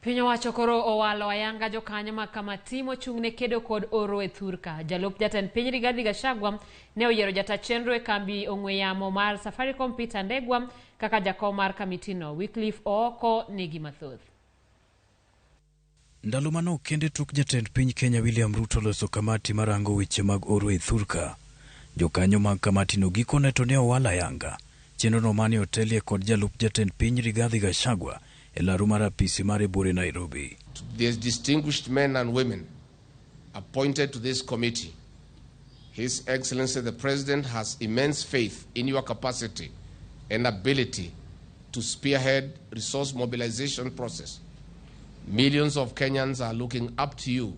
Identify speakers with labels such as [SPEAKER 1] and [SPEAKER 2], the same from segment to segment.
[SPEAKER 1] Piny owacho koro owalo ayanga jokanyo ma kamati mochung'ne kedo kod oro e thurka. Jalup jatend piny Rigathi Gachagua ne oyiero jata chenro e kambi ong'we yamo mar Safaricom Peter Ndegwa kaka jakom mar kamitino. Wycliffe Ooko nigi mathoth.
[SPEAKER 2] Ndalo mano kende tok jatend piny Kenya William Ruto loso kamati marango weche mag oro e thurka. Jokanyo mag kamatino gikone to ne owalo ayanga. Chenrono mane otelie kod jalup jatend piny Rigathi Gachagua e laru mar apisi mar Ebore Nairobi.
[SPEAKER 3] These distinguished men and women appointed to this committee, His Excellency the President has immense faith in your capacity and ability to spearhead resource mobilization process. Millions of Kenyans are looking up to you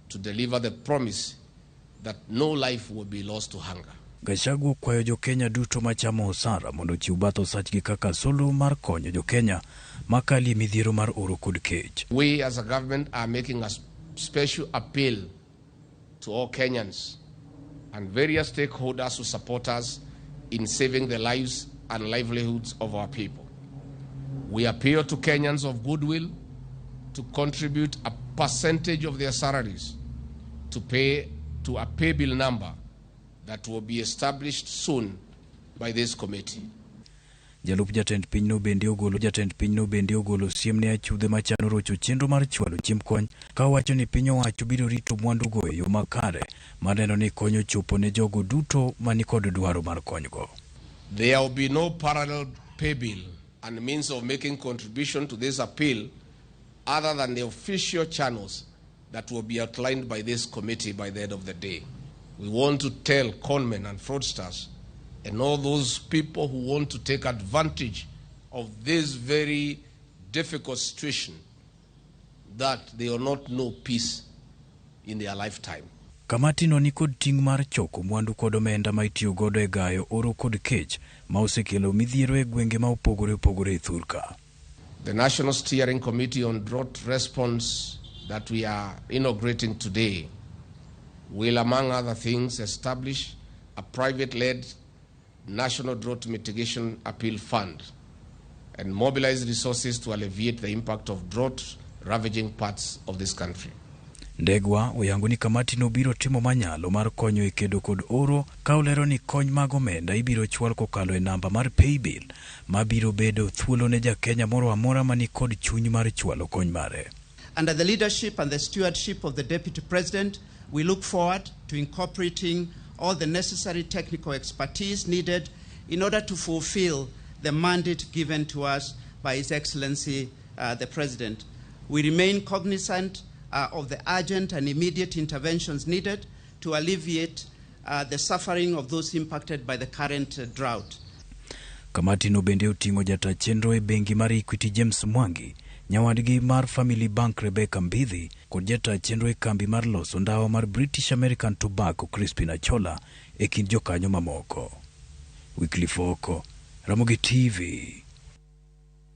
[SPEAKER 3] to deliver the promise that no life will be lost to hunger.
[SPEAKER 2] Gachagua okwayo Jokenya duto machamo osara mondo chiw bath osachgi kaka solo mar konyo Jokenya makali midhiero mar oro kod kech.
[SPEAKER 3] We as a government are making a special appeal to all Kenyans and various stakeholders who support us in saving the lives and livelihoods of our people. We appeal to Kenyans of goodwill to contribute a percentage of their salaries to pay to a pay bill number that will be established soon by this committee.
[SPEAKER 2] Jalup jatend piny no bende ogolo siem ne achudhe machano rocho chenro mar chwalo chiemb kony ka wacho ni piny owacho biro rito mwandu go e yo makare maneno ni konyo chopo ne jogo duto mani kod dwaro mar konygo.
[SPEAKER 3] There will be no parallel pay bill and means of making contribution to this appeal other than the official channels that will be outlined by this committee by the end of the day. We want to tell conmen and fraudsters and all those people who want to take advantage of this very difficult situation that they will not know peace in their lifetime.
[SPEAKER 2] Kamati no ni kod ting' mar choko mwandu kod omenda ma itiyo godo e gayo oro kod kech ma osekelo midhiero e gwenge ma opogore e thurka.
[SPEAKER 3] The National Steering Committee on Drought Response that we are inaugurating today will, among other things, establish a private-led National Drought Mitigation Appeal Fund and mobilize resources to alleviate the impact of drought ravaging parts of this country.
[SPEAKER 2] Ndegwa oyango ni kamati no biro timo manyalo mar konyo e kedo kod oro ka olero ni kony mag omenda ibiro chwal kokalo e namba mar pay bill ma biro bedo thuolo ne Jakenya moro amora mani kod chuny mar chwalo kony mare.
[SPEAKER 4] Under the leadership and the stewardship of the Deputy President, we look forward to incorporating all the necessary technical expertise needed in order to fulfill the mandate given to us by His Excellency the President. We remain cognizant of the urgent and immediate interventions needed to alleviate the suffering of those impacted by the current drought.
[SPEAKER 2] Kamati no bende oting'o jata chenro e bengi mar Equity James Mwangi, nyawadgi mar Family Bank Rebecca Mbidhi kod jata chenro e kambi mar loso ndawa mar British American Tobacco Crispin Achola e kind jokanyo mamoko. Wycliffe Ooko, Ramogi TV.